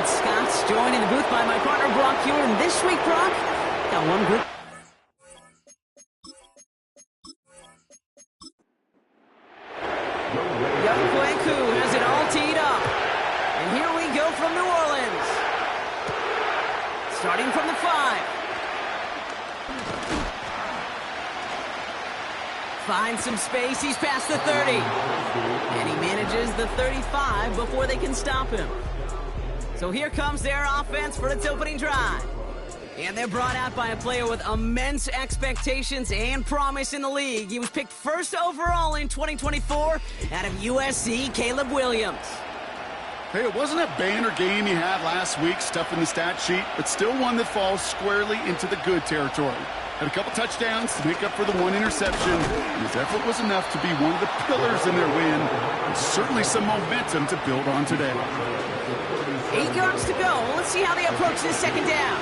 It's Scott's joined in the booth by my partner Brock Huard. And this week, Brock, got one group. Young Kwanku has it all teed up. And here we go from New Orleans. Starting from the 5. Finds some space, he's past the 30. And he manages the 35 before they can stop him. So here comes their offense for its opening drive. And they're brought out by a player with immense expectations and promise in the league. He was picked first overall in 2024 out of USC, Caleb Williams. Hey, it wasn't a banner game he had last week, stuffing the stat sheet, but still one that falls squarely into the good territory. Had a couple touchdowns to make up for the one interception, and his effort was enough to be one of the pillars in their win, and certainly some momentum to build on today. 8 yards to go. Let's see how they approach this second down.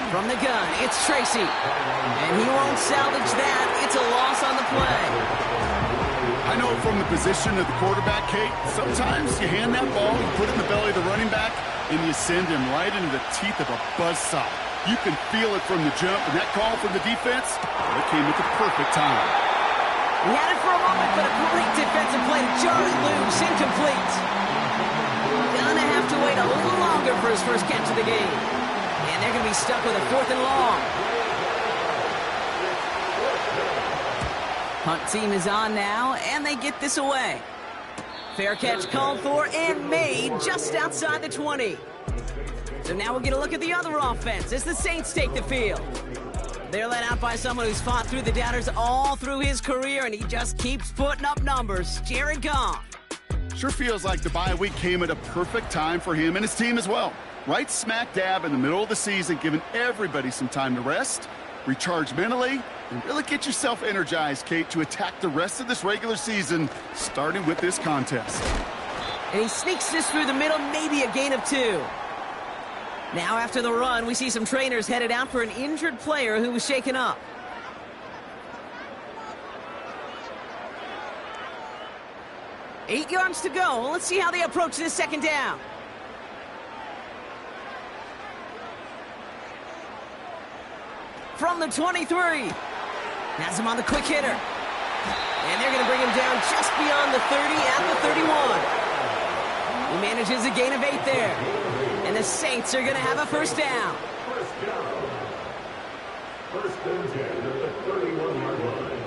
From the gun, it's Tracy. And he won't salvage that. It's a loss on the play. I know from the position of the quarterback, Kate, sometimes you hand that ball, you put it in the belly of the running back, and you send him right into the teeth of a buzzsaw. You can feel it from the jump, and that call from the defense, it came at the perfect time. He had it for a moment, but a great defensive play to jar it loose, incomplete. Gonna have to wait a little longer for his first catch of the game. And they're gonna be stuck with a 4th and long. Punt team is on now, and they get this away. Fair catch called for and made just outside the 20. So now we'll get a look at the other offense as the Saints take the field. They're led out by someone who's fought through the doubters all through his career, and he just keeps putting up numbers. Jared Goff. Sure feels like the bye week came at a perfect time for him and his team as well. Right smack dab in the middle of the season, giving everybody some time to rest, recharge mentally, and really get yourself energized, Kate, to attack the rest of this regular season, starting with this contest. And he sneaks this through the middle, maybe a gain of 2. Now after the run, we see some trainers headed out for an injured player who was shaken up. Eight yards to go. Let's see how they approach this second down. From the 23. Has him on the quick hitter. And they're going to bring him down just beyond the 30 at the 31. He manages a gain of 8 there. And the Saints are going to have a first down. First and 10 at the 31-yard line.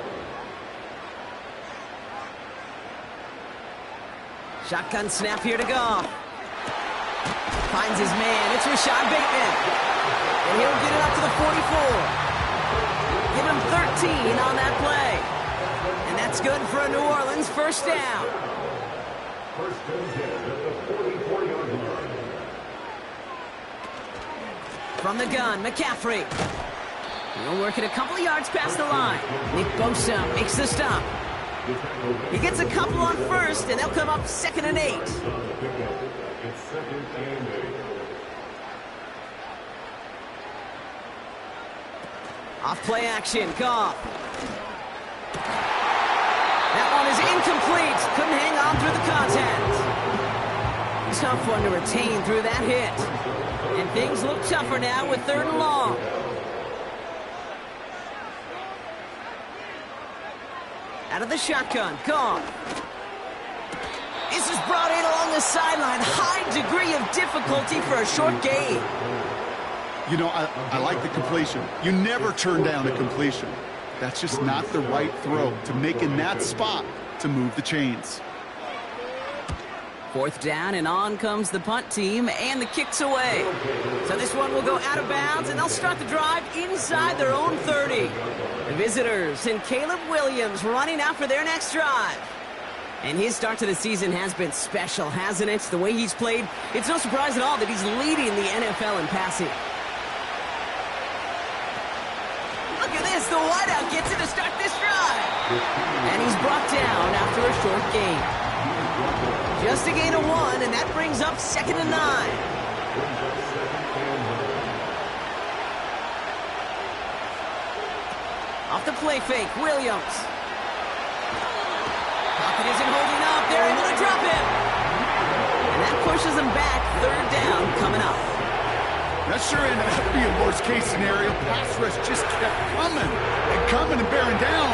Shotgun snap here to Goff. Finds his man. It's Rashad Bateman. And he'll get it up to the 44. Give him 13 on that play. And that's good for a New Orleans first down. First and 10 at the 44-yard line. From the gun, McCaffrey. He'll work it a couple of yards past the line. Nick Bosa makes the stop. He gets a couple on first, and they'll come up 2nd and 8. It's 2nd and 8. Off play action, Goff. That one is incomplete. Couldn't hang on through the contact. Tough one to retain through that hit. And things look tougher now with 3rd and long. Out of the shotgun, Goff. This is brought in along the sideline. High degree of difficulty for a short gain. You know, I like the completion. You never turn down a completion. That's just not the right throw to make in that spot to move the chains. 4th down, and on comes the punt team, and the kick's away. So this one will go out of bounds, and they'll start the drive inside their own 30. The visitors and Caleb Williams running out for their next drive. And his start to the season has been special, hasn't it? The way he's played, it's no surprise at all that he's leading the NFL in passing. Look at this, the wideout gets it to start this drive. And he's brought down after a short gain. Just a gain of 1, and that brings up 2nd and 9. Off the play fake, Williams. Pocket isn't holding up. They're able to drop him. pushes them back. Third down coming up. That sure ended up being worst-case scenario. Pass rush just kept coming and bearing down.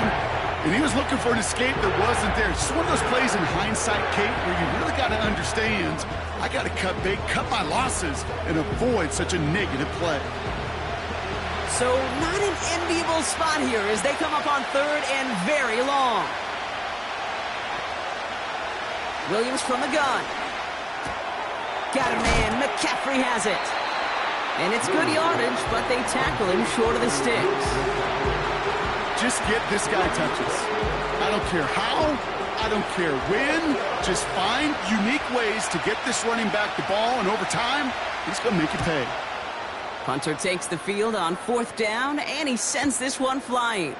And he was looking for an escape that wasn't there. It's just one of those plays in hindsight, Kate, where you really got to understand, I got to cut bait, cut my losses, and avoid such a negative play. So not an enviable spot here as they come up on third and very long. Williams from the gun. Got a man. McCaffrey has it. And it's good yardage, but they tackle him short of the sticks. Just get this guy touches. I don't care how, I don't care when. Just find unique ways to get this running back the ball, and over time, he's going to make you pay. Hunter takes the field on fourth down, and he sends this one flying.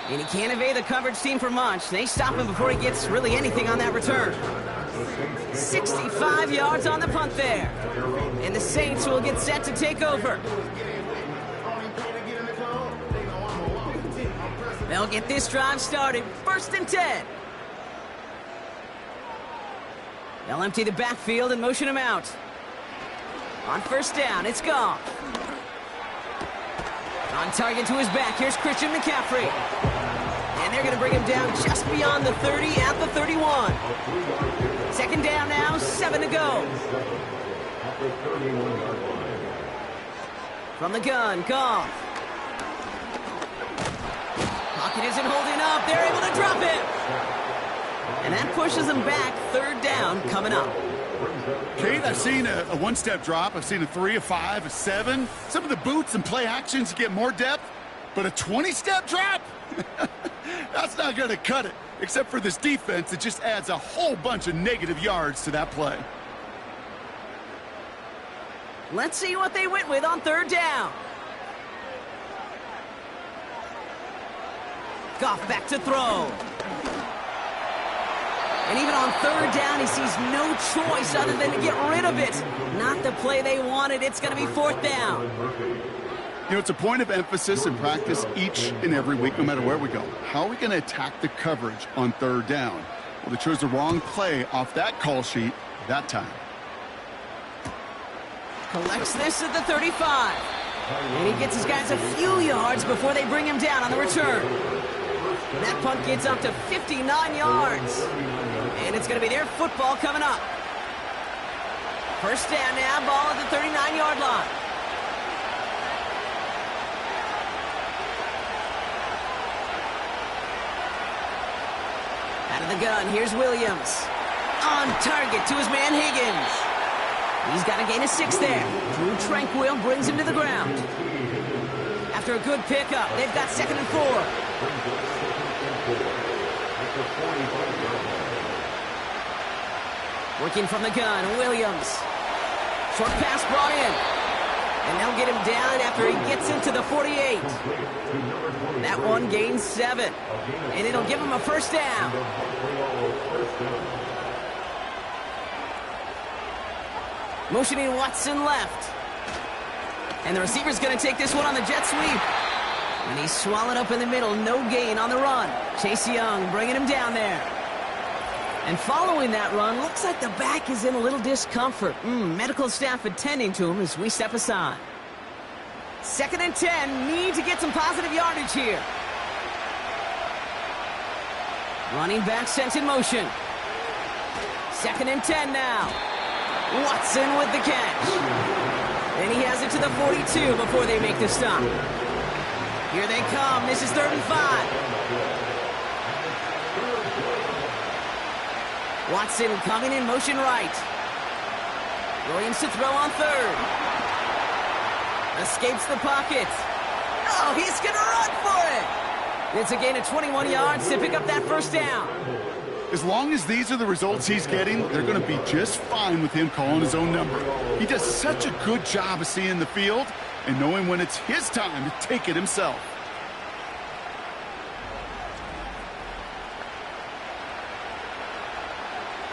And he can't evade the coverage team for much. They stop him before he gets really anything on that return. 65 yards on the punt there. And the Saints will get set to take over. They'll get this drive started. 1st and 10. They'll empty the backfield and motion him out. On 1st down, it's Goff. On target to his back, here's Christian McCaffrey. And they're going to bring him down just beyond the 30 at the 31. 2nd down now, 7 to go. From the gun, Goff. Pocket isn't holding up. They're able to drop it. And that pushes them back. 3rd down coming up. Kate, I've seen a one-step drop. I've seen a 3, a 5, a 7. Some of the boots and play actions get more depth. But a 20-step drop? That's not going to cut it. Except for this defense, it just adds a whole bunch of negative yards to that play. Let's see what they went with on 3rd down. Goff back to throw. And even on 3rd down, he sees no choice other than to get rid of it. Not the play they wanted. It's going to be 4th down. You know, it's a point of emphasis in practice each and every week, no matter where we go. How are we going to attack the coverage on 3rd down? Well, they chose the wrong play off that call sheet that time. Collects this at the 35. And he gets his guys a few yards before they bring him down on the return. That punt gets up to 59 yards. And it's going to be their football coming up. 1st down now, ball at the 39-yard line. Out of the gun, here's Williams. On target to his man Higgins. He's got a gain of 6 there. Drew Tranquil brings him to the ground. After a good pickup, they've got 2nd and 4. Working from the gun, Williams. Short pass brought in. And they'll get him down after he gets into the 48. That one gains 7. And it'll give him a 1st down. Motioning Watson left. And the receiver's going to take this one on the jet sweep. And he's swallowed up in the middle. No gain on the run. Chase Young bringing him down there. And following that run, looks like the back is in a little discomfort. Medical staff attending to him as we step aside. 2nd and 10. Need to get some positive yardage here. Running back sent in motion. 2nd and 10 now. Watson with the catch. And he has it to the 42 before they make the stop. Here they come. This is 3rd and 5. Watson coming in motion right. Williams to throw on 3rd. Escapes the pocket. Oh, he's going to run for it. It's a gain of 21 yards to pick up that 1st down. As long as these are the results he's getting, they're going to be just fine with him calling his own number. He does such a good job of seeing the field and knowing when it's his time to take it himself.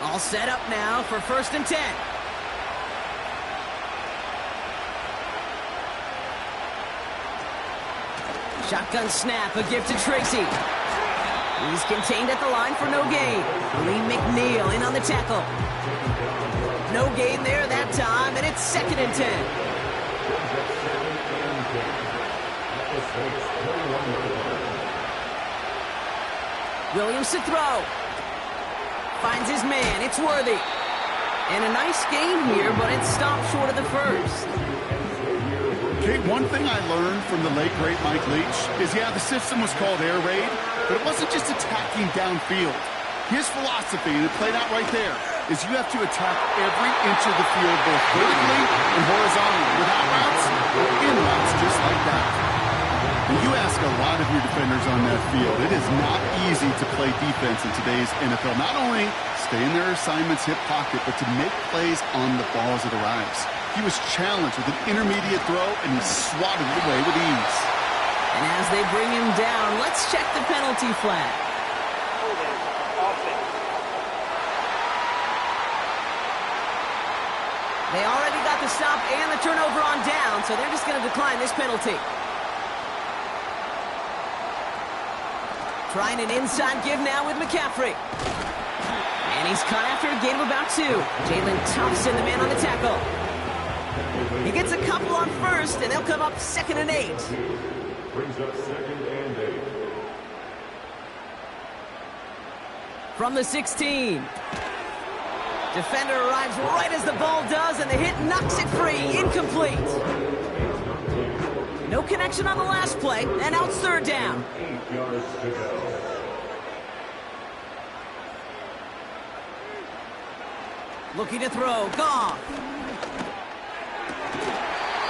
All set up now for 1st and 10. Shotgun snap, a gift to Tracy. He's contained at the line for no gain. Lee McNeil in on the tackle. No gain there that time, and it's 2nd and 10. Williams to throw. Finds his man. It's Worthy. And a nice gain here, but it stopped short of the first. Okay, one thing I learned from the late, great Mike Leach is, yeah, the system was called air raid, but it wasn't just attacking downfield. His philosophy, and it played out right there, is you have to attack every inch of the field, both vertically and horizontally, with out routes or in routes, just like that. And you ask a lot of your defenders on that field. It is not easy to play defense in today's NFL. Not only stay in their assignment's hip pocket, but to make plays on the ball as it arrives. He was challenged with an intermediate throw, and he swatted it away with ease. And as they bring him down, let's check the penalty flag. They already got the stop and the turnover on down, so they're just going to decline this penalty. Trying an inside give now with McCaffrey. And he's caught after a gain of about 2. Jalen Thompson, the man on the tackle. He gets a couple on first, and they'll come up 2nd and 8. Brings up 2nd and 8. From the 16. Defender arrives right as the ball does, and the hit knocks it free. Incomplete. No connection on the last play, and now it's 3rd down. 8 yards to go. Looking to throw. Goff.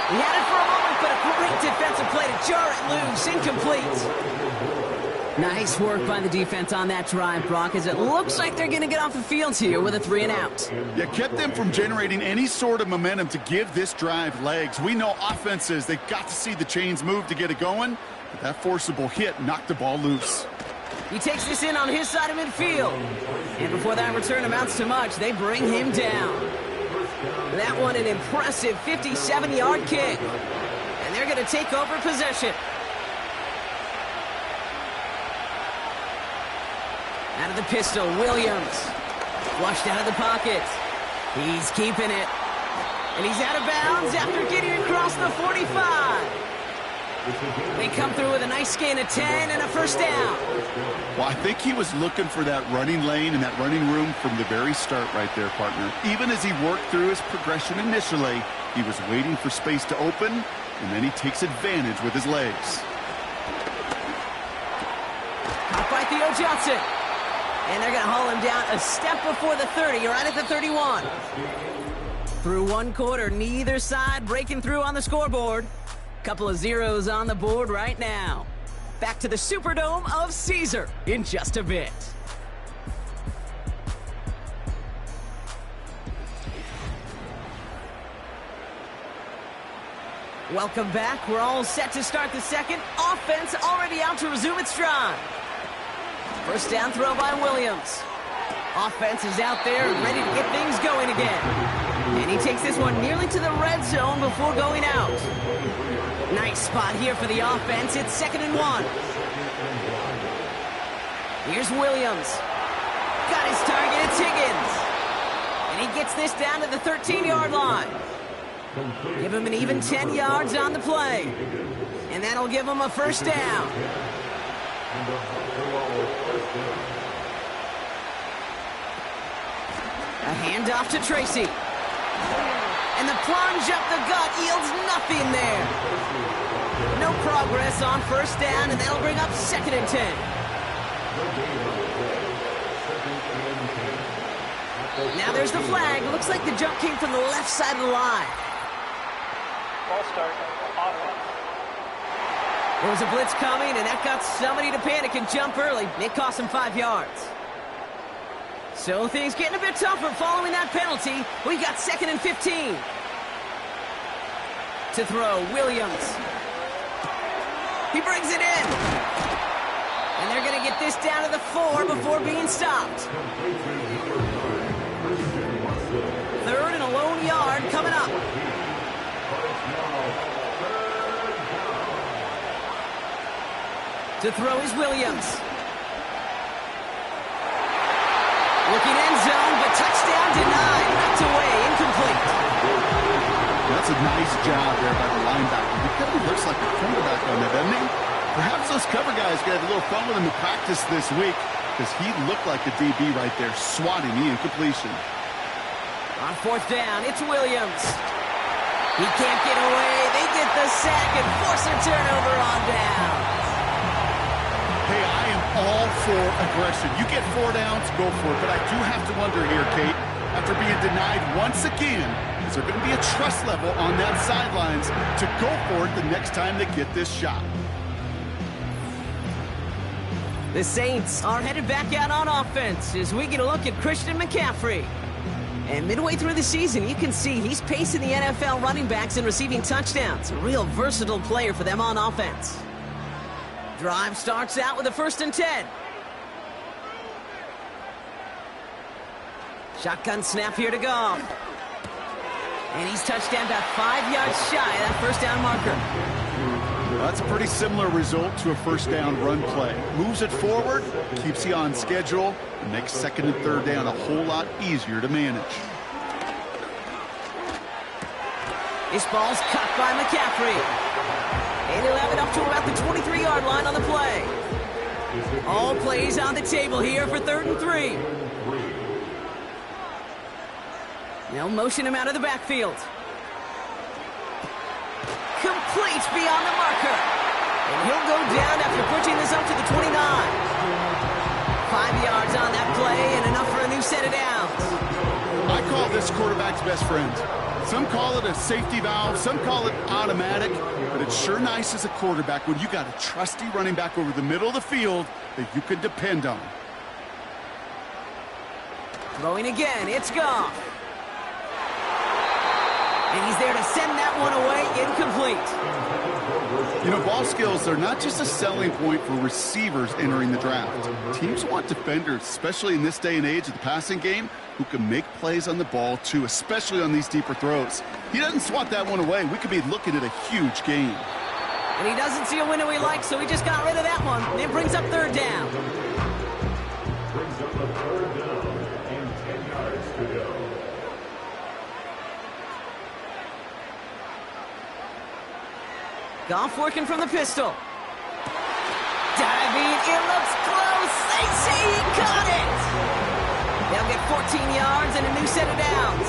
He had it for a moment, but a great defensive play to jar it loose. Incomplete. Nice work by the defense on that drive, Brock, as it looks like they're going to get off the field here with a 3 and out. Yeah, kept them from generating any sort of momentum to give this drive legs. We know offenses, they've got to see the chains move to get it going, but that forcible hit knocked the ball loose. He takes this in on his side of midfield. And before that return amounts to much, they bring him down. That one an impressive 57-yard kick. And they're going to take over possession. Out of the pistol, Williams. Flushed out of the pocket. He's keeping it. And he's out of bounds after getting across the 45. They come through with a nice gain of 10 and a 1st down. Well, I think he was looking for that running lane and that running room from the very start right there, partner. Even as he worked through his progression initially, he was waiting for space to open, and then he takes advantage with his legs. Caught by Theo Johnson. And they're going to haul him down a step before the 30, right at the 31. Through 1 quarter, neither side breaking through on the scoreboard. Couple of zeros on the board right now. Back to the Superdome of Caesar in just a bit. Welcome back. We're all set to start the second. Offense already out to resume its drive. 1st down throw by Williams. Offense is out there ready to get things going again. And he takes this one nearly to the red zone before going out. Nice spot here for the offense. It's 2nd and 1. Here's Williams. Got his target. It's Higgins. And he gets this down to the 13-yard line. Give him an even 10 yards on the play. And that'll give him a 1st down. A handoff to Tracy. And the plunge up the gut yields nothing there. No progress on 1st down, and that'll bring up 2nd and 10. Now there's the flag. Looks like the jump came from the left side of the line. Ball start. Offense. There was a blitz coming, and that got somebody to panic and jump early. It cost him 5 yards. So things getting a bit tougher following that penalty. We got 2nd and 15. To throw, Williams. He brings it in. And they're going to get this down to the 4 before being stopped. 3rd and a lone yard coming up. To throw is Williams. quarterback on that, doesn't he? Perhaps those cover guys got a little fun with him in practice this week because he looked like a DB right there, swatting the incompletion. On fourth down, it's Williams. He can't get away. They get the sack and force a turnover on down. Hey, I am all for aggression. You get 4 downs, go for it. But I do have to wonder here, Kate, after being denied once again, is there going to be a trust level on that sidelines to go for it the next time they get this shot? The Saints are headed back out on offense as we get a look at Christian McCaffrey. And midway through the season, you can see he's pacing the NFL running backs and receiving touchdowns. A real versatile player for them on offense. Drive starts out with a 1st and 10. Shotgun snap here to go. And he's touchdown about 5 yards shy of that first down marker. Well, that's a pretty similar result to a first down run play. Moves it forward, keeps you on schedule, and makes 2nd and 3rd down a whole lot easier to manage. This ball's cut by McCaffrey. And he'll have it up to about the 23-yard line on the play. All plays on the table here for 3rd and 3. They'll motion him out of the backfield. Complete beyond the marker. And he'll go down after pushing this up to the 29. 5 yards on that play and enough for a new set of downs. I call this quarterback's best friend. Some call it a safety valve, some call it automatic, but it's sure nice as a quarterback when you got a trusty running back over the middle of the field that you can depend on. Throwing again, it's Goff. And he's there to send that one away, incomplete. You know, ball skills are not just a selling point for receivers entering the draft. Teams want defenders, especially in this day and age of the passing game, who can make plays on the ball too, especially on these deeper throws. He doesn't swat that one away. We could be looking at a huge game. And he doesn't see a window he likes, so he just got rid of that one. It brings up 3rd down. Brings up the 3rd down and 10 yards to go. Goff working from the pistol. Diving, it looks close. They say he caught it. They'll get 14 yards and a new set of downs.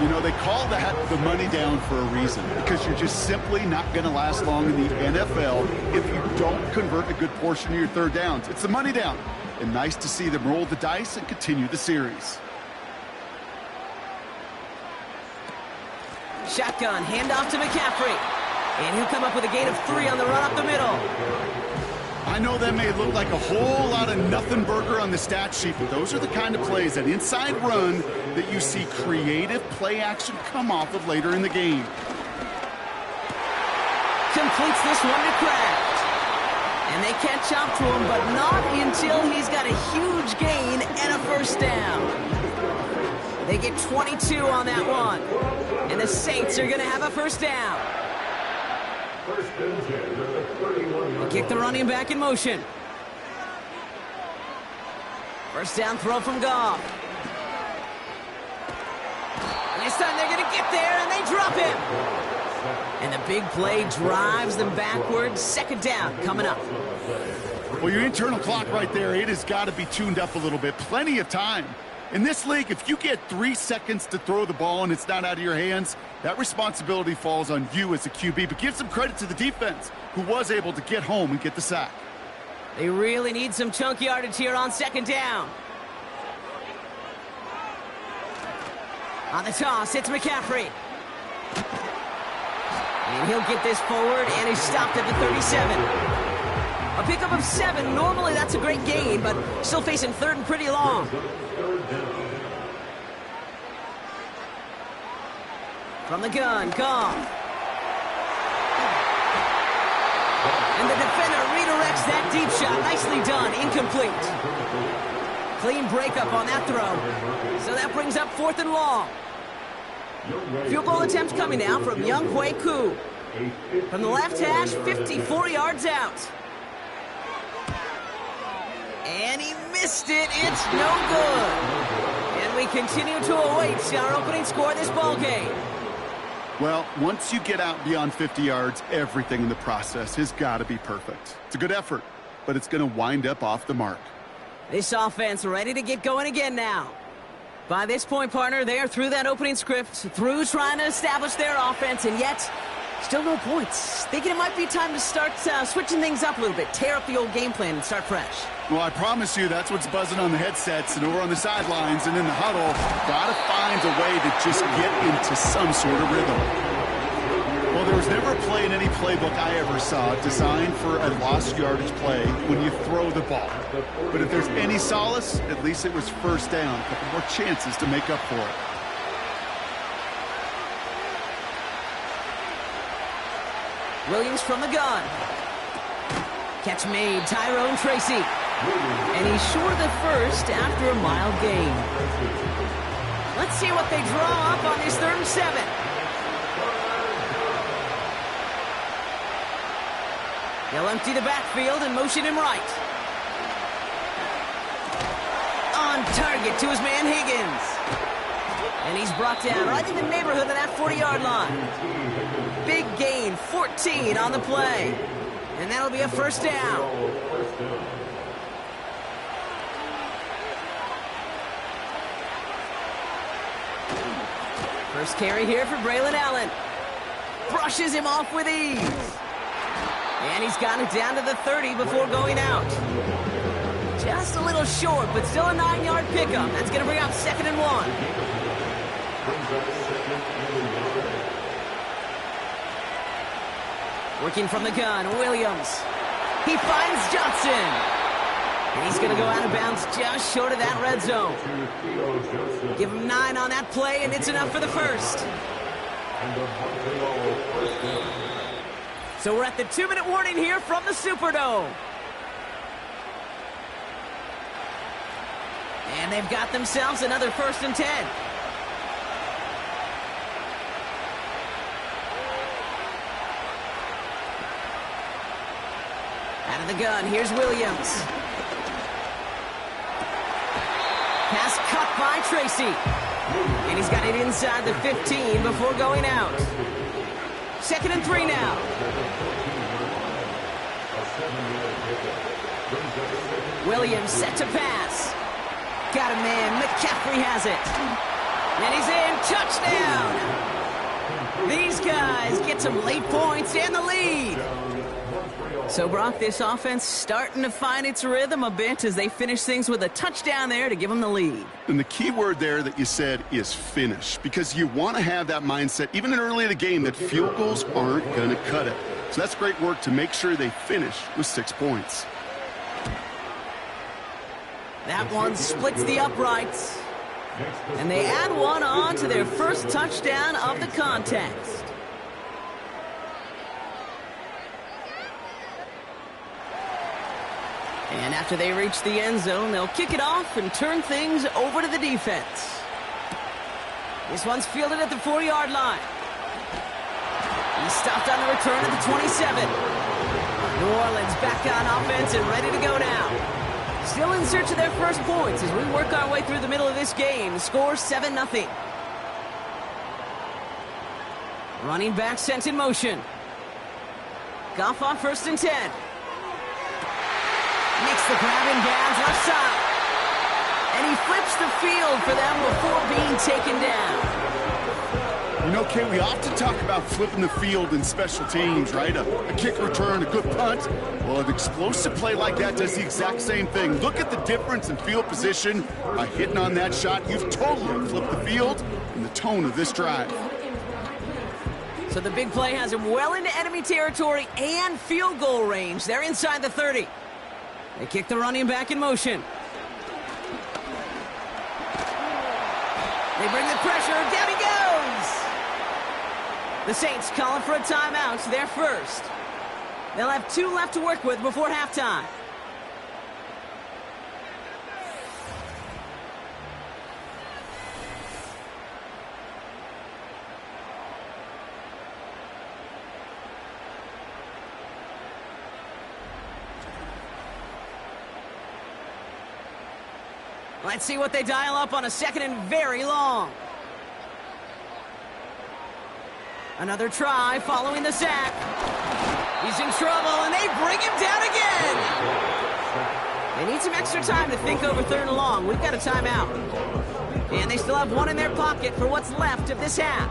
You know, they call that the money down for a reason, because you're just simply not going to last long in the NFL if you don't convert a good portion of your 3rd downs. It's the money down. And nice to see them roll the dice and continue the series. Shotgun, handoff to McCaffrey. And he'll come up with a gain of 3 on the run up the middle. I know that may look like a whole lot of nothing burger on the stat sheet, but those are the kind of plays, that inside run, that you see creative play action come off of later in the game. Completes this one to Kraft. And they catch up to him, but not until he's got a huge gain and a 1st down. They get 22 on that one. And the Saints are going to have a 1st down. They kick the running back in motion. 1st down throw from Goff. And this time they're going to get there, and they drop him. And the big play drives them backwards. 2nd down coming up. Well, your internal clock right there, it has got to be tuned up a little bit. Plenty of time. In this league, if you get 3 seconds to throw the ball and it's not out of your hands, that responsibility falls on you as a QB. But give some credit to the defense, who was able to get home and get the sack. They really need some chunk yardage here on 2nd down. On the toss, it's McCaffrey. And he'll get this forward, and he's stopped at the 37. A pickup of 7. Normally that's a great gain, but still facing 3rd and pretty long. From the gun, Goff. And the defender redirects that deep shot. Nicely done. Incomplete. Clean breakup on that throw. So that brings up 4th and long. Field goal attempts coming now from Younghoe Koo. From the left hash, 54 yards out. And he missed it. It's no good. And we continue to await our opening score of this ball game. Well, once you get out beyond 50 yards, everything in the process has got to be perfect. It's a good effort, but it's going to wind up off the mark. This offense ready to get going again now. By this point, partner, they are through that opening script, through trying to establish their offense, and yet still no points. Thinking it might be time to start switching things up a little bit, tear up the old game plan and start fresh. Well, I promise you that's what's buzzing on the headsets and over on the sidelines and in the huddle. Got to find a way to just get into some sort of rhythm. Well, there was never a play in any playbook I ever saw designed for a lost yardage play when you throw the ball. But if there's any solace, at least it was first down. A couple more chances to make up for it. Williams from the gun. Catch made, Tyrone Tracy. And he's short of the first after a mild gain. Let's see what they draw up on this 3rd and 7. They'll empty the backfield and motion him right. On target to his man Higgins. And he's brought down right in the neighborhood of that 40-yard line. Big gain, 14 on the play. And that'll be a first down. First carry here for Braylon Allen. Brushes him off with ease. And he's got it down to the 30 before going out. Just a little short, but still a 9-yard pickup. That's going to bring up 2nd and 1. Working from the gun, Williams. He finds Johnson. And he's going to go out of bounds just short of that red zone. Give him 9 on that play, and it's enough for the first. So we're at the 2-minute warning here from the Superdome. And they've got themselves another 1st and 10. Out of the gun, here's Williams. Pass cut by Tracy. And he's got it inside the 15 before going out. 2nd and 3 now. Williams set to pass. Got a man. McCaffrey has it. And he's in. Touchdown. These guys get some late points and the lead. So, Brock, this offense starting to find its rhythm a bit as they finish things with a touchdown there to give them the lead. And the key word there that you said is finish, because you want to have that mindset, even in early in the game, that field goals aren't going to cut it. So that's great work to make sure they finish with 6 points. That one splits the uprights. And they add one on to their first touchdown of the contest. And after they reach the end zone, they'll kick it off and turn things over to the defense. This one's fielded at the 4-yard line. He's stopped on the return at the 27. New Orleans back on offense and ready to go now. Still in search of their first points as we work our way through the middle of this game. The score 7-0. Running back sent in motion. Goff on 1st and 10. Makes the grab in bounds left side. And he flips the field for them before being taken down. You know, Kay, we often talk about flipping the field in special teams, right? A kick return, a good punt. Well, an explosive play like that does the exact same thing. Look at the difference in field position by hitting on that shot. You've totally flipped the field and the tone of this drive. So the big play has him well into enemy territory and field goal range. They're inside the 30. They kick the running back in motion. They bring the pressure. Down he goes. The Saints calling for a timeout. They're first. They'll have 2 left to work with before halftime. Let's see what they dial up on a 2nd and very long. Another try following the sack. He's in trouble, and they bring him down again. They need some extra time to think over 3rd and long. We've got a timeout. And they still have one in their pocket for what's left of this half.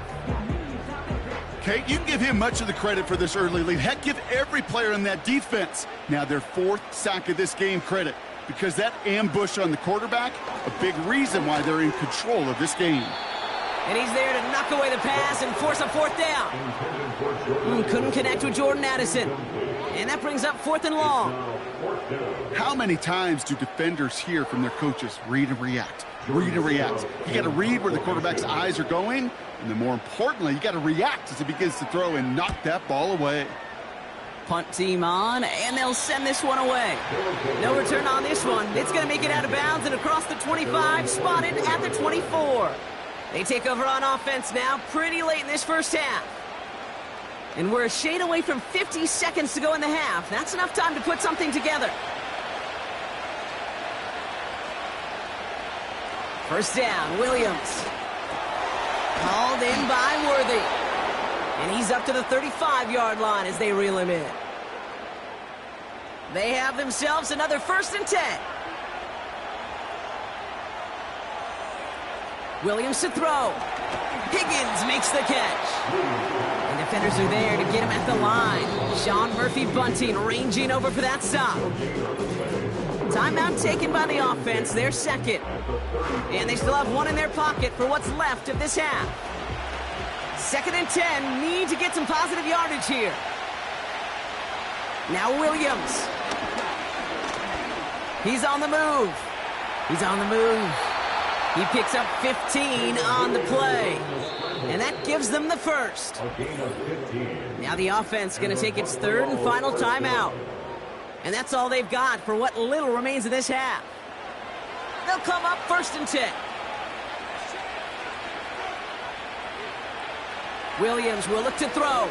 Kate, you can give him much of the credit for this early lead. Heck, give every player in that defense now their 4th sack of this game credit, because that ambush on the quarterback, a big reason why they're in control of this game. And he's there to knock away the pass and force a 4th down. Couldn't connect with Jordan Addison. And that brings up 4th and long. How many times do defenders hear from their coaches, read and react, read and react? You got to read where the quarterback's eyes are going, and then more importantly, you got to react as he begins to throw and knock that ball away. Punt team on, and they'll send this one away. No return on this one. It's going to make it out of bounds and across the 25, spotted at the 24. They take over on offense now, pretty late in this first half. And we're a shade away from 50 seconds to go in the half. That's enough time to put something together. First down, Williams. Called in by Worthy. And he's up to the 35-yard line as they reel him in. They have themselves another 1st and 10. Williams to throw. Higgins makes the catch. And defenders are there to get him at the line. Sean Murphy Bunting ranging over for that stop. Timeout taken by the offense, their 2nd. And they still have one in their pocket for what's left of this half. 2nd and 10, need to get some positive yardage here. Now Williams. He's on the move. He's on the move. He picks up 15 on the play. And that gives them the 1st. Now the offense is going to take its 3rd and final timeout. And that's all they've got for what little remains of this half. They'll come up 1st and 10. Williams will look to throw.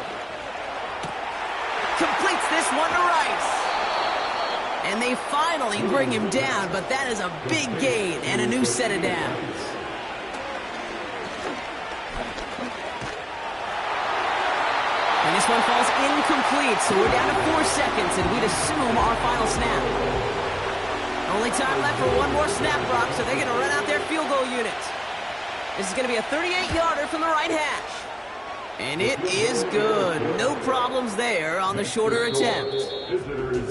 Completes this one to Rice. And they finally bring him down, but that is a big gain and a new set of downs. And this one falls incomplete, so we're down to 4 seconds, and we'd assume our final snap. Only time left for one more snap, Brock, so they're going to run out their field goal unit. This is going to be a 38-yarder from the right hash. And it is good. No problems there on the shorter attempt.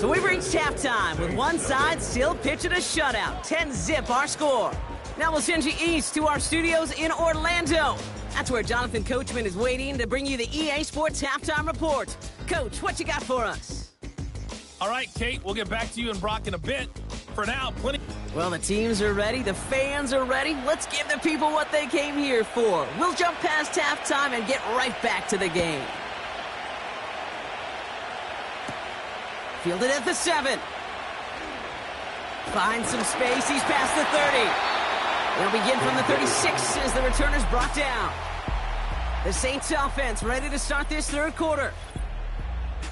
So we've reached halftime with one side still pitching a shutout. 10-zip our score. Now we'll send you east to our studios in Orlando. That's where Jonathan Coachman is waiting to bring you the EA Sports Halftime Report. Coach, what you got for us? All right, Kate, we'll get back to you and Brock in a bit. For now, plenty. Well, the teams are ready. The fans are ready. Let's give the people what they came here for. We'll jump past halftime and get right back to the game. Fielded at the 7. Finds some space. He's past the 30. They'll begin from the 36 as the returner's brought down. The Saints offense ready to start this 3rd quarter.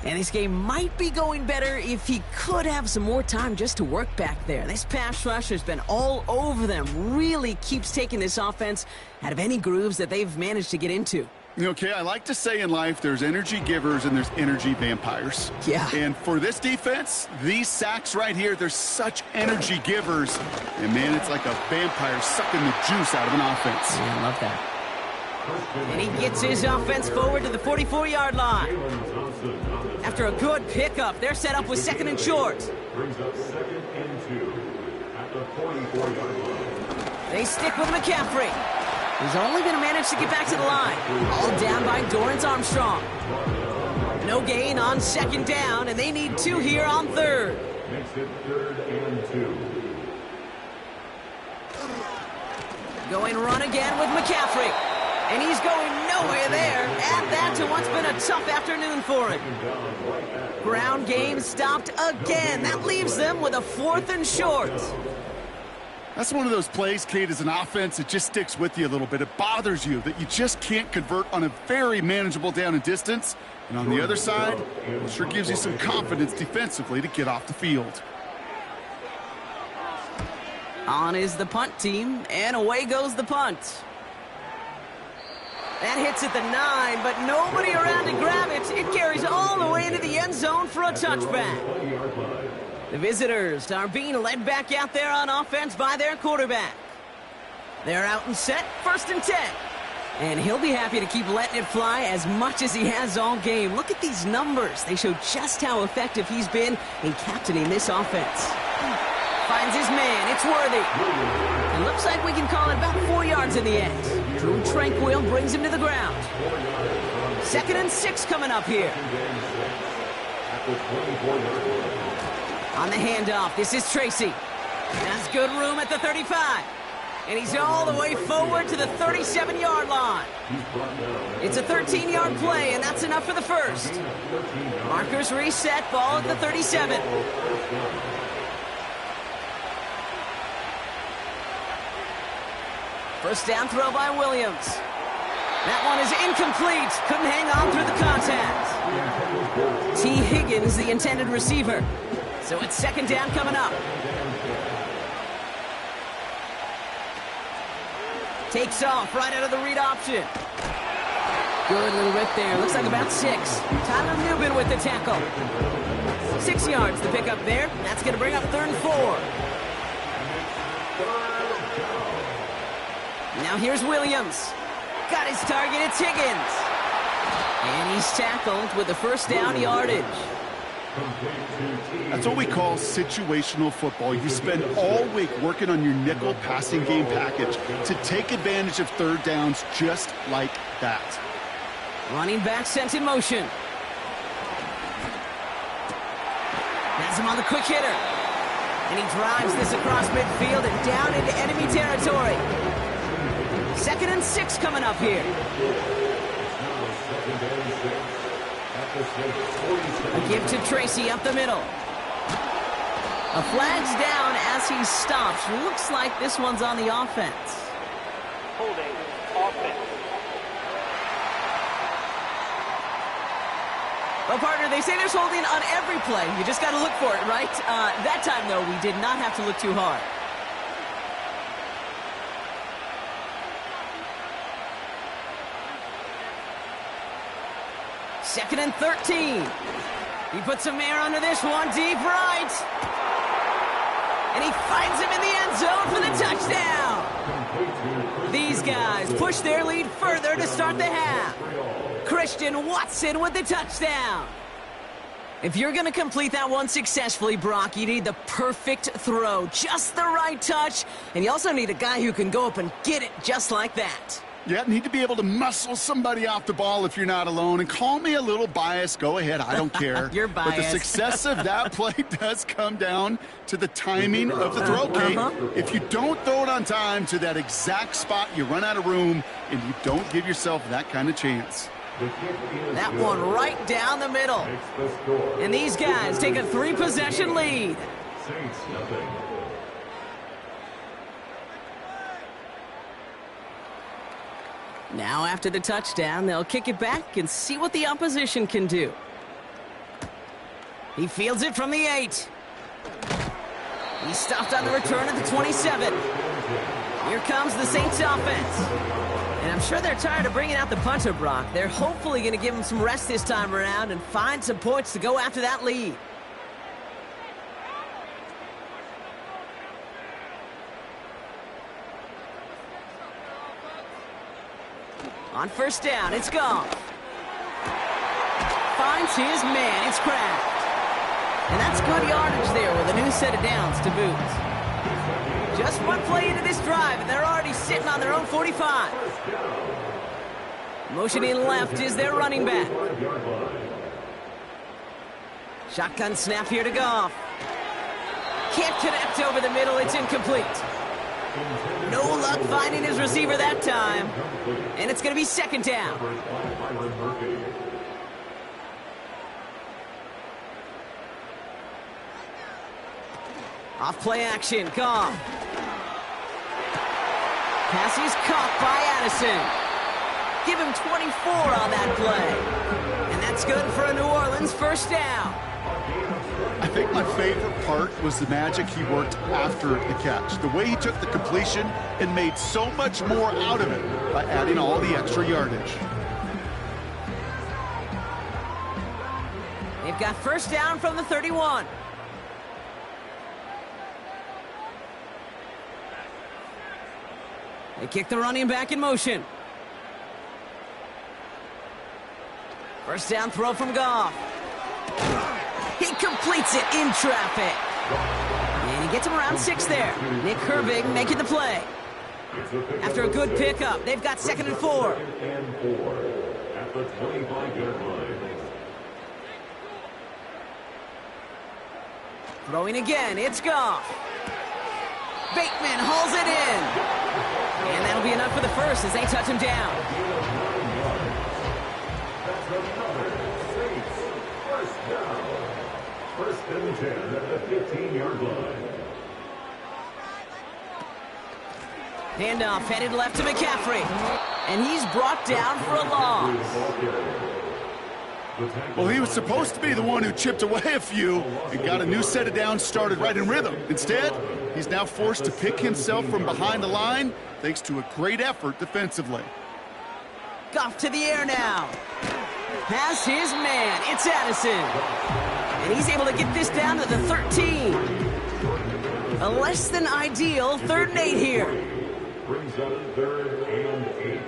And this game might be going better if he could have some more time just to work back there. This pass rush has been all over them. Really keeps taking this offense out of any grooves that they've managed to get into. Okay, I like to say in life there's energy givers and there's energy vampires. Yeah. And for this defense, these sacks right here, they're such energy givers. And, man, it's like a vampire sucking the juice out of an offense. Yeah, I love that. And he gets his offense forward to the 44-yard line. After a good pickup, they're set up with 2nd and short. Brings up 2nd and 2 at the 44-yard line. They stick with McCaffrey. He's only going to manage to get back to the line. All down by Dorrance Armstrong. No gain on 2nd down, and they need 2 here on 3rd. Makes it 3rd and 2. Going run again with McCaffrey. And he's going nowhere there. Add that to what's been a tough afternoon for him. Ground game stopped again. That leaves them with a 4th and short. That's one of those plays, Kate, as an offense, it just sticks with you a little bit. It bothers you that you just can't convert on a very manageable down and distance. And on the other side, it sure gives you some confidence defensively to get off the field. On is the punt team, and away goes the punt. That hits at the 9, but nobody around to grab it. It carries all the way into the end zone for a touchback. The visitors are being led back out there on offense by their quarterback. They're out and set, 1st and 10. And he'll be happy to keep letting it fly as much as he has all game. Look at these numbers. They show just how effective he's been in captaining this offense. Finds his man. It's Worthy. It looks like we can call it about 4 yards in the end. Drew Tranquil brings him to the ground. 2nd and 6 coming up here. On the handoff, this is Tracy. Has good room at the 35. And he's all the way forward to the 37-yard line. It's a 13-yard play, and that's enough for the first. Markers reset, ball at the 37. First down throw by Williams. That one is incomplete. Couldn't hang on through the contact. T. Higgins, the intended receiver. So it's 2nd down coming up. Takes off right out of the read option. Good little rip there. Looks like about 6. Tyler Newbin with the tackle. 6 yards to pick up there. That's going to bring up 3rd and 4. Now here's Williams. Got his target. It's Higgins. And he's tackled with the first down yardage. That's what we call situational football. You spend all week working on your nickel passing game package to take advantage of 3rd downs just like that. Running back sent in motion. Has him on the quick hitter. And he drives this across midfield and down into enemy territory. 2nd and 6 coming up here. A give to Tracy up the middle. A flag's down as he stops. Looks like this one's on the offense. Holding offense. Well, partner, they say there's holding on every play. You just got to look for it, right? That time, though, we did not have to look too hard. Second and 13. He puts some air under this one, deep right. And he finds him in the end zone for the touchdown. These guys push their lead further to start the half. Christian Watson with the touchdown. If you're going to complete that one successfully, Brock, you need the perfect throw, just the right touch, and you also need a guy who can go up and get it just like that. Yeah, need to be able to muscle somebody off the ball if you're not alone. And call me a little biased. Go ahead. I don't care. You're biased. But the success of that play does come down to the timing of the throw, Kate. If you don't throw it on time to that exact spot, you run out of room, and you don't give yourself that kind of chance. That one right down the middle. And these guys take a 3-possession lead. Saints nothing. Now after the touchdown, they'll kick it back and see what the opposition can do. He fields it from the 8. He stopped on the return at the 27. Here comes the Saints offense. And I'm sure they're tired of bringing out the punter, Brock. They're hopefully going to give him some rest this time around and find some points to go after that lead. On first down, it's Goff. Finds his man, it's Kraft. And that's good yardage there with a new set of downs to boot. Just one play into this drive, and they're already sitting on their own 45. Motioning left is their running back. Shotgun snap here to Goff. Can't connect over the middle, it's incomplete. No luck finding his receiver that time. And it's going to be second down. Off play action, Goff. Pass is caught by Addison. Give him 24 on that play. And that's good for a New Orleans first down. I think my favorite part was the magic he worked after the catch. The way he took the completion and made so much more out of it by adding all the extra yardage. They've got first down from the 31. They kick the running back in motion. First down throw from Goff. He completes it in traffic. And he gets him around 6 there. Nick Herbig making the play. After a good pickup, they've got 2nd and 4. And 4 at the 25-yard line. Throwing again, it's Goff. Bateman hauls it in. And that'll be enough for the first as they touch him down. That's another Saints first down. First and 10 at the 15-yard line. Handoff headed left to McCaffrey. And he's brought down for a loss. Well, he was supposed to be the one who chipped away a few and got a new set of downs started right in rhythm. Instead, he's now forced to pick himself from behind the line thanks to a great effort defensively. Goff to the air now. Has his man. It's Addison. And he's able to get this down to the 13. A less than ideal 3rd and 8 here. Brings up 3rd and 8.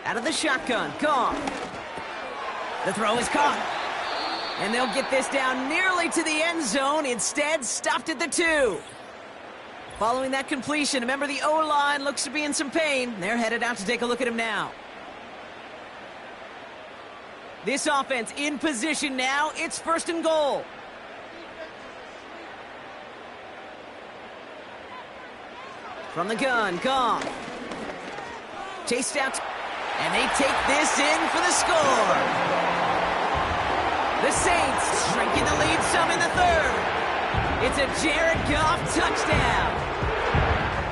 Out of the shotgun, Goff. The throw is caught. And they'll get this down nearly to the end zone. Instead, stopped at the 2. Following that completion, remember the O-line looks to be in some pain. They're headed out to take a look at him now. This offense in position now. It's 1st and goal. From the gun, Goff. Chased out. And they take this in for the score. The Saints shrinking the lead some in the 3rd. It's a Jared Goff touchdown.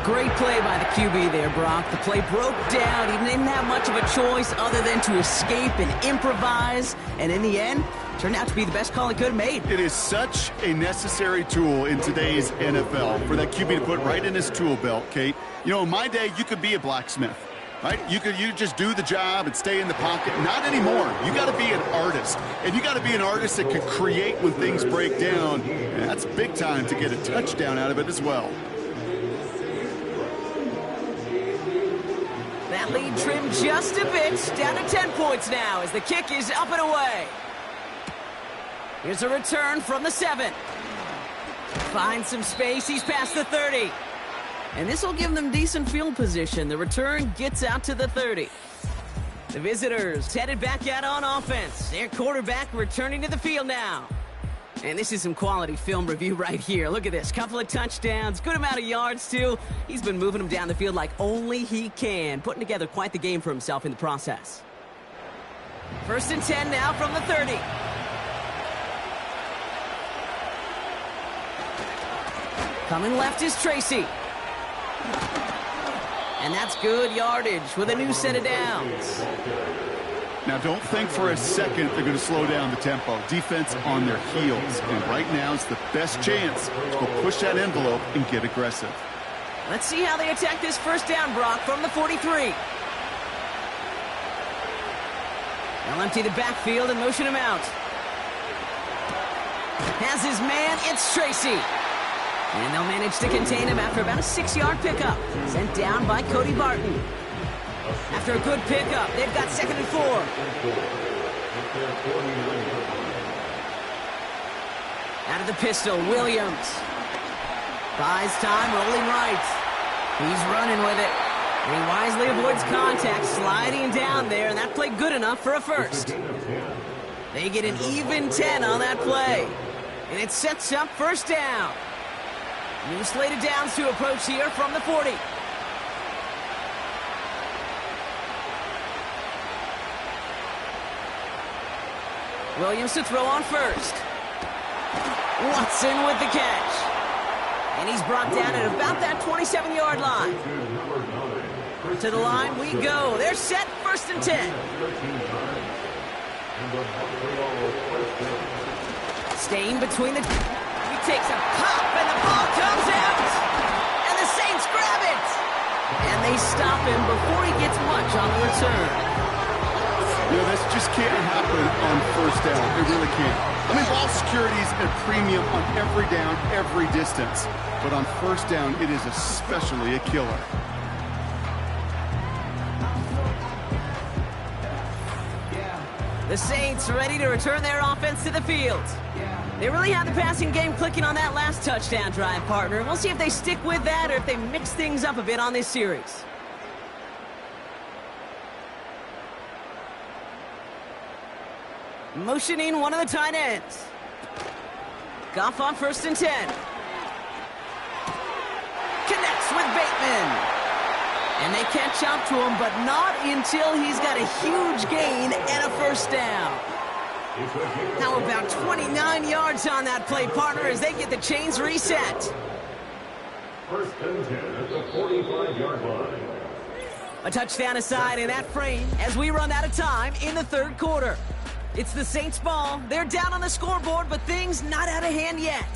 Great play by the QB there, Brock. The play broke down. He didn't have much of a choice other than to escape and improvise. And in the end, turned out to be the best call he could have made. It is such a necessary tool in today's NFL for that QB to put right in his tool belt, Kate. You know, in my day, you could be a blacksmith. Right? You just do the job and stay in the pocket. Not anymore. You got to be an artist. And you got to be an artist that can create when things break down. And that's big time to get a touchdown out of it as well. That lead trimmed just a bit. Down to 10 points now as the kick is up and away. Here's a return from the 7. Finds some space. He's past the 30. And this will give them decent field position. The return gets out to the 30. The visitors headed back out on offense. Their quarterback returning to the field now. And this is some quality film review right here. Look at this. Couple of touchdowns. Good amount of yards, too. He's been moving them down the field like only he can. Putting together quite the game for himself in the process. 1st and 10 now from the 30. Coming left is Tracy. And that's good yardage with a new set of downs. Now, don't think for a second they're going to slow down the tempo. Defense on their heels. And right now is the best chance to go push that envelope and get aggressive. Let's see how they attack this first down, Brock, from the 43. They'll empty the backfield and motion him out. Has his man, it's Tracy. And they'll manage to contain him after about a 6-yard pickup. Sent down by Cody Barton. After a good pickup, they've got 2nd and 4. Out of the pistol, Williams. Buys time, rolling right. He's running with it. And he wisely avoids contact, sliding down there, and that played good enough for a first. They get an even 10 on that play. And it sets up first down. New slate of downs to approach here from the 40. Williams to throw on first. Watson with the catch. And he's brought down at about that 27-yard line. To the line we go. They're set, 1st and 10. Staying between the... He takes a pop, and the ball comes out. And the Saints grab it. And they stop him before he gets much on the return. You know, this just can't happen on 1st down. It really can't. I mean, ball security is a premium on every down, every distance. But on 1st down, it is especially a killer. The Saints ready to return their offense to the field. They really had the passing game clicking on that last touchdown drive, partner. We'll see if they stick with that or if they mix things up a bit on this series. Motioning one of the tight ends. Goff on 1st and 10. Connects with Bateman. And they catch up to him, but not until he's got a huge gain and a 1st down. How about 29 yards on that play, partner, as they get the chains reset. 1st and 10 at the 45-yard line. A touchdown aside in that frame as we run out of time in the 3rd quarter. It's the Saints' ball. They're down on the scoreboard, but things not out of hand yet.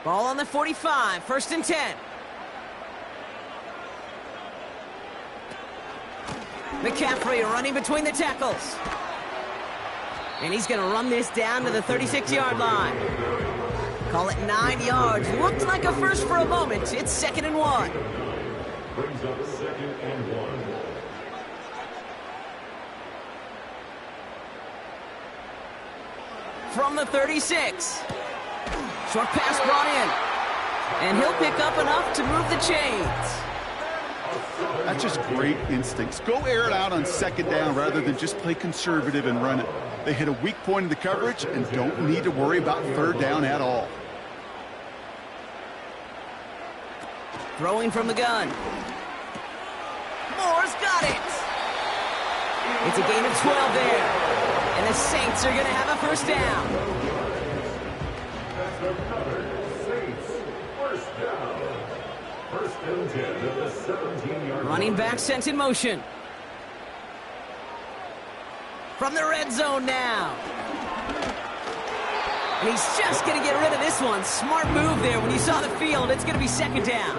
Ball on the 45, 1st and 10. McCaffrey running between the tackles. And he's going to run this down to the 36-yard line. Call it 9 yards. Looked like a first for a moment. It's 2nd and 1. Brings up 2nd and 1. From the 36. Short pass brought in. And he'll pick up enough to move the chains. That's just great instincts. Go air it out on 2nd down rather than just play conservative and run it. They hit a weak point in the coverage and don't need to worry about 3rd down at all. Throwing from the gun. Moore's got it. It's a gain of 12 there. And the Saints are going to have a 1st down. That's another Saints 1st down. 1st and 10 at the 17-yard line. Running back sent in motion. From the red zone now. And he's just going to get rid of this one. Smart move there when you saw the field. It's going to be 2nd down.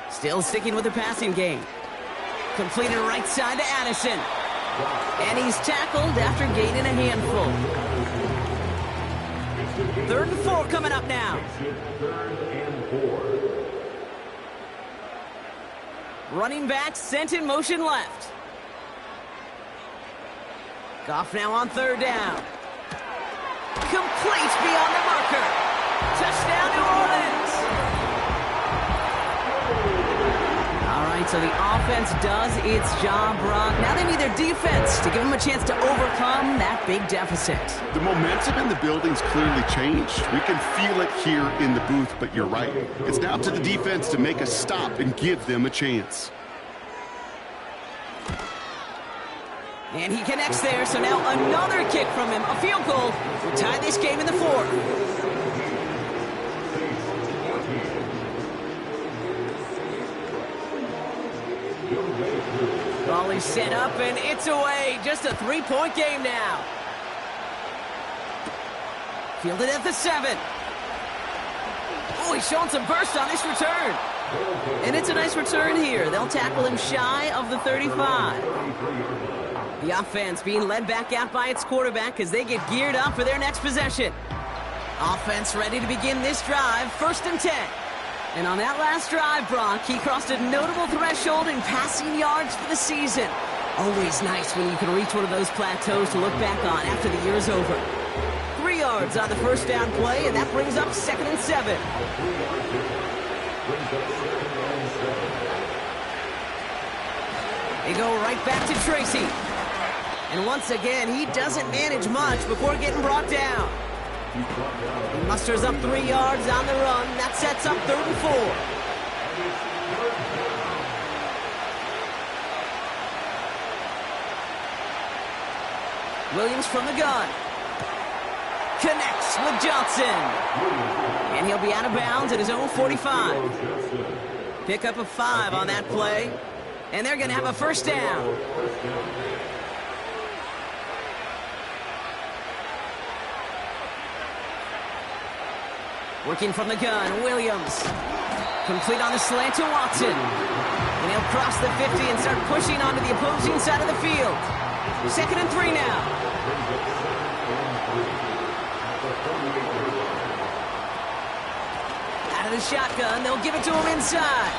Still sticking with the passing game. Completed right side to Addison. And he's tackled after gaining a handful. 3rd and 4 coming up now. 3rd and 4. Running back sent in motion left. Goff now on 3rd down. Complete beyond the marker. Touchdown, New Orleans. So the offense does its job, Brock. Now they need their defense to give them a chance to overcome that big deficit. The momentum in the building's clearly changed. We can feel it here in the booth, but you're right. It's now up to the defense to make a stop and give them a chance. And he connects there, so now another kick from him. A field goal will tie this game in the 4th. Ball is set up, and it's away. Just a 3-point game now. Fielded at the 7. Oh, he's showing some burst on this return. And it's a nice return here. They'll tackle him shy of the 35. The offense being led back out by its quarterback as they get geared up for their next possession. Offense ready to begin this drive, 1st and 10. And on that last drive, Brock, he crossed a notable threshold in passing yards for the season. Always nice when you can reach one of those plateaus to look back on after the year's over. 3 of yards on the first down play, and that brings up 2nd and 7. They go right back to Tracy. And once again, he doesn't manage much before getting brought down. He musters up 3 yards on the run. That sets up 3rd and 4. Williams from the gun. Connects with Johnson. And he'll be out of bounds at his own 45. Pick up a 5 on that play. And they're going to have a first down. Working from the gun, Williams. Complete on the slant to Watson. And he'll cross the 50 and start pushing onto the opposing side of the field. 2nd and 3 now. Out of the shotgun, they'll give it to him inside.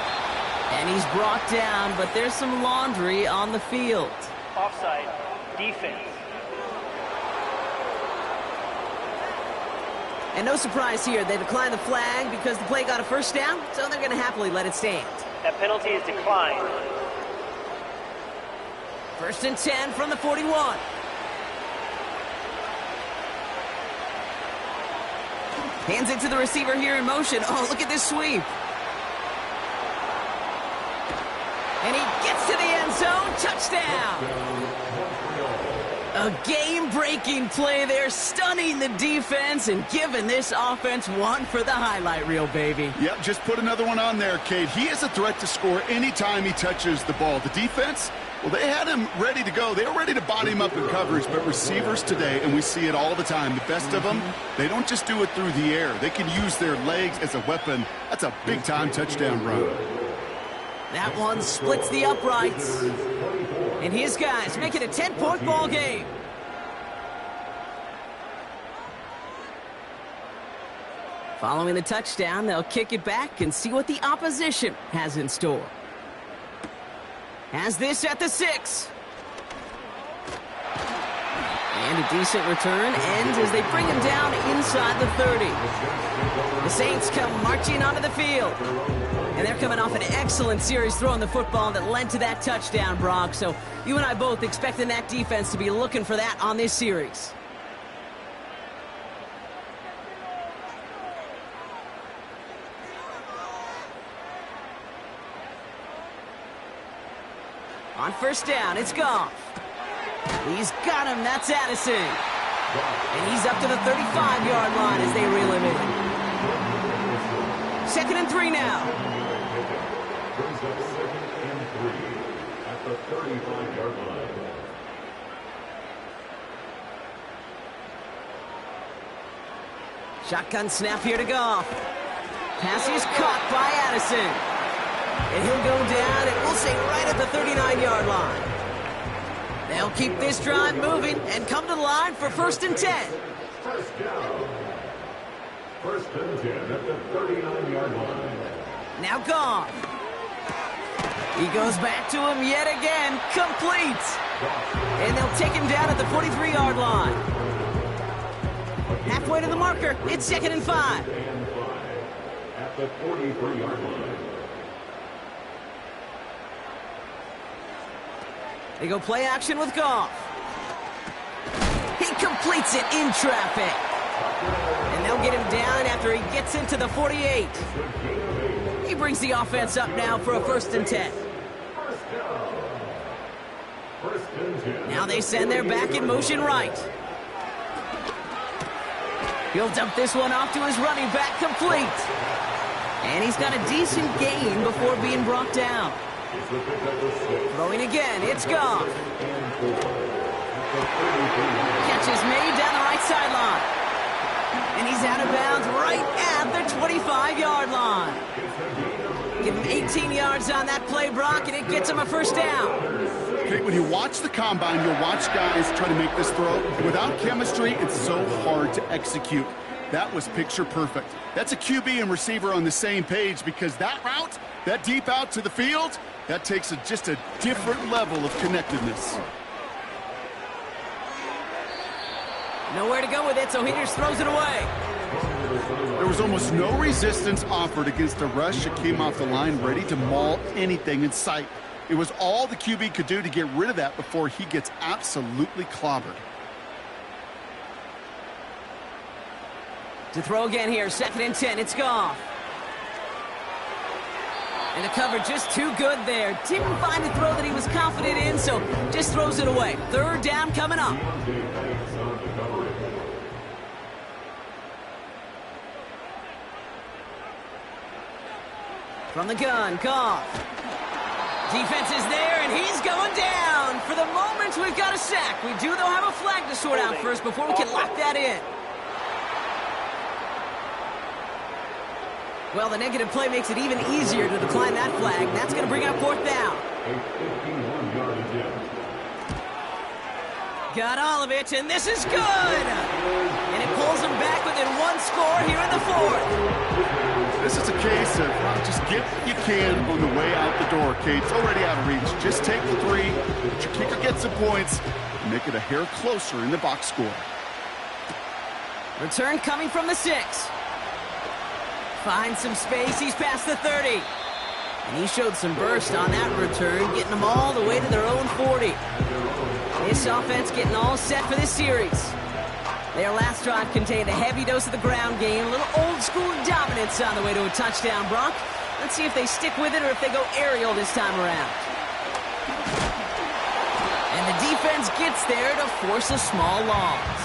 And he's brought down, but there's some laundry on the field. Offside, defense. And no surprise here, they declined the flag because the play got a first down, so they're going to happily let it stand. That penalty is declined. 1st and 10 from the 41. Hands it to the receiver here in motion. Oh, look at this sweep. And he gets to the end zone. Touchdown. A game-breaking play there, stunning the defense and giving this offense one for the highlight reel, baby. Yep, just put another one on there, Cade. He is a threat to score anytime he touches the ball. The defense, well, they had him ready to go. They were ready to body him up in coverage, but receivers today, and we see it all the time, the best of them, they don't just do it through the air. They can use their legs as a weapon. That's a big-time touchdown run. That one splits the uprights. And his guys make it a 10-point ball game. Following the touchdown, they'll kick it back and see what the opposition has in store. Has this at the 6. And a decent return ends as they bring him down inside the 30. The Saints come marching onto the field. And they're coming off an excellent series throwing the football that led to that touchdown, Brock. So you and I both expecting that defense to be looking for that on this series. On first down, it's Goff. He's got him. That's Addison. And he's up to the 35-yard line as they reel him in. 2nd and 3 now. Brings up 2nd and 3 at the 35-yard line. Shotgun snap here to Goff. Pass is caught by Addison. And he'll go down, and we'll say right at the 39-yard line. They'll keep this drive moving and come to the line for 1st and 10. First down. 1st and 10 at the 39-yard line. Now Goff. He goes back to him yet again. Complete. And they'll take him down at the 43-yard line. Halfway to the marker. It's 2nd and 5. And 5 at the 43-yard line. They go play action with Goff. He completes it in traffic. And they'll get him down after he gets into the 48. He brings the offense up now for a 1st and 10. Now they send their back in motion right. He'll dump this one off to his running back, complete. And he's got a decent gain before being brought down. Throwing again, it's Goff. Catch is made down the right sideline. And he's out of bounds right at the 25-yard line. Give him 18 yards on that play, Brock, and it gets him a 1st down. Okay, when you watch the combine, you'll watch guys try to make this throw. Without chemistry, it's so hard to execute. That was picture perfect. That's a QB and receiver on the same page because that route, that deep out to the field, that takes just a different level of connectedness. Nowhere to go with it, so he just throws it away. There was almost no resistance offered against a rush that came off the line ready to maul anything in sight. It was all the QB could do to get rid of that before he gets absolutely clobbered. To throw again here, 2nd and 10, it's Goff. And the cover just too good there. Didn't find a throw that he was confident in, so just throws it away. 3rd down coming up. From the gun, Goff. Defense is there, and he's going down. For the moment, we've got a sack. We do, though, have a flag to sort out first before we can lock that in. Well, the negative play makes it even easier to decline that flag. That's going to bring up 4th down. Got all of it, and this is good. And it pulls them back within 1 score here in the 4th. This is a case of just get what you can on the way out the door, Kate. It's already out of reach. Just take the 3. Let your kicker get some points. And make it a hair closer in the box score. Return coming from the 6. Finds some space. He's past the 30. And he showed some burst on that return, getting them all the way to their own 40. This offense getting all set for this series. Their last drive contained a heavy dose of the ground game, a little old-school dominance on the way to a touchdown, Brock. Let's see if they stick with it or if they go aerial this time around. And the defense gets there to force a small loss.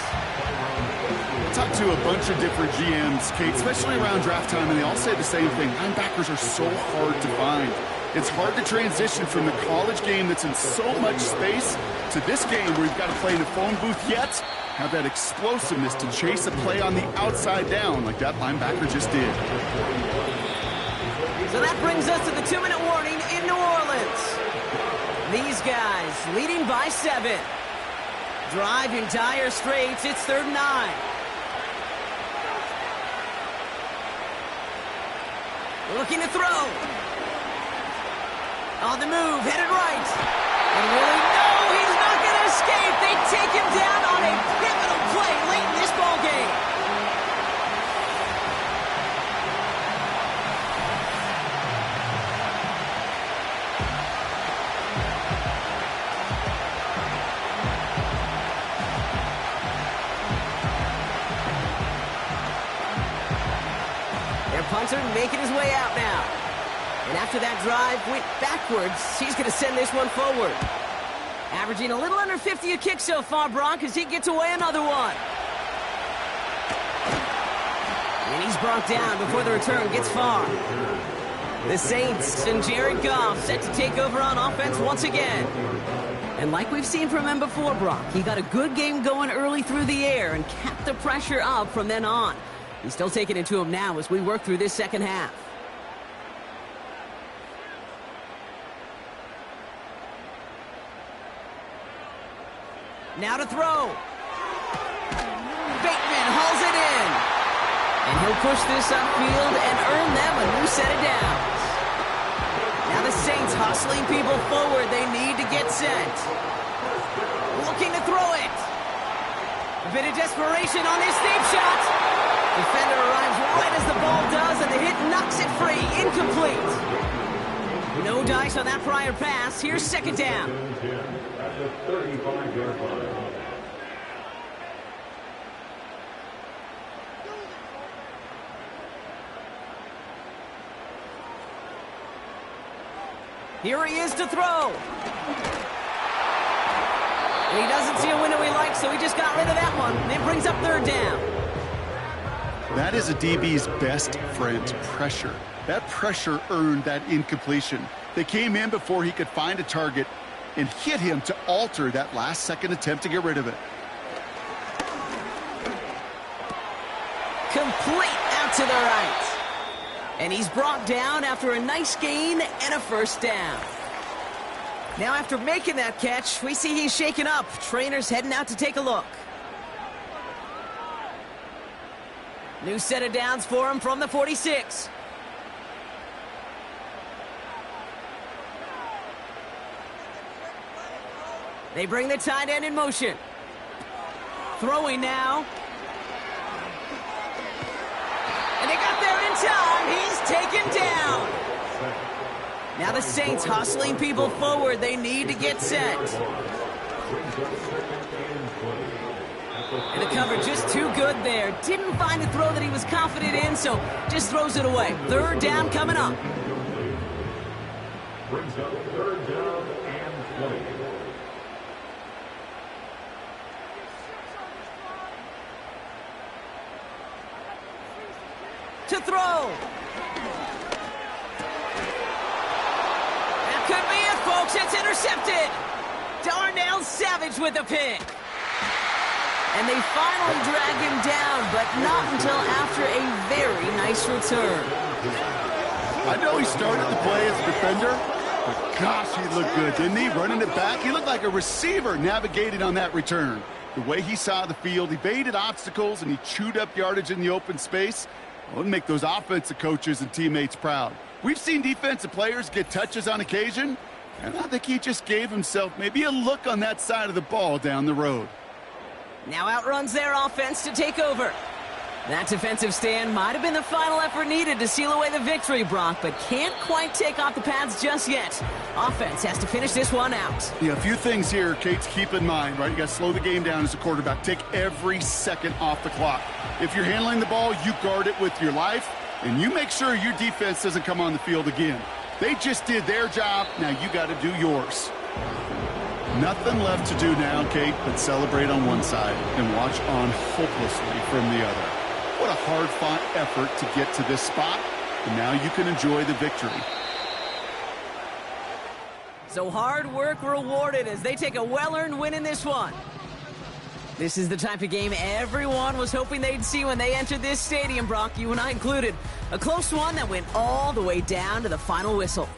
I talked to a bunch of different GMs, Kate, especially around draft time, and they all say the same thing. Linebackers are so hard to find. It's hard to transition from the college game that's in so much space to this game where you've got to play in a phone booth yet have that explosiveness to chase a play on the outside down like that linebacker just did. So that brings us to the 2-minute warning in New Orleans. These guys leading by 7. Drive in dire straits. It's 3rd and 9. Looking to throw. On the move, headed right. And really, no, he's not going to escape. They take him down on a pivotal play late in this ball game. Their punter making his way out now. And after that drive went backwards, he's going to send this one forward. Averaging a little under 50 a kick so far, Brock, as he gets away another one. And he's brought down before the return gets far. The Saints and Jared Goff set to take over on offense once again. And like we've seen from him before, Brock, he got a good game going early through the air and kept the pressure up from then on. He's still taking it to him now as we work through this second half. Now to throw. Bateman hauls it in. And he'll push this upfield and earn them a new set of downs. Now the Saints hustling people forward. They need to get set. Looking to throw it. A bit of desperation on this deep shot. Defender arrives right as the ball does, and the hit knocks it free. Incomplete. No dice on that prior pass. Here's 2nd down. At the 35-yard line. Here he is to throw. And he doesn't see a window he likes, so he just got rid of that one. And it brings up 3rd down. That is a DB's best friend, pressure. That pressure earned that incompletion. They came in before he could find a target and hit him to alter that last-second attempt to get rid of it. Complete out to the right. And he's brought down after a nice gain and a 1st down. Now after making that catch, we see he's shaken up. Trainer's heading out to take a look. New set of downs for him from the 46. They bring the tight end in motion. throwing now. And they got there in time. He's taken down. Now the Saints hustling people forward. They need to get set. And the cover just too good there. Didn't find a throw that he was confident in, so just throws it away. Third down coming up. Brings up third down and 20. To throw. That could be it, folks. It's intercepted. Darnell Savage with the pick. And they finally drag him down, but not until after a very nice return. I know he started the play as a defender, but gosh, he looked good, didn't he? Running it back, he looked like a receiver navigating on that return. The way he saw the field, he evaded obstacles, and he chewed up yardage in the open space. It would make those offensive coaches and teammates proud. We've seen defensive players get touches on occasion, and I think he just gave himself maybe a look on that side of the ball down the road. Now outruns their offense to take over. That defensive stand might have been the final effort needed to seal away the victory, Brock, but can't quite take off the pads just yet. Offense has to finish this one out. Yeah, a few things here, Kate, to keep in mind, right? You got to slow the game down as a quarterback. Take every second off the clock. If you're handling the ball, you guard it with your life, and you make sure your defense doesn't come on the field again. They just did their job. Now you got to do yours. Nothing left to do now, Kate, but celebrate on one side and watch on hopelessly from the other. What a hard-fought effort to get to this spot, and now you can enjoy the victory. So hard work rewarded as they take a well-earned win in this one. This is the type of game everyone was hoping they'd see when they entered this stadium, Brock, you and I included. A close one that went all the way down to the final whistle.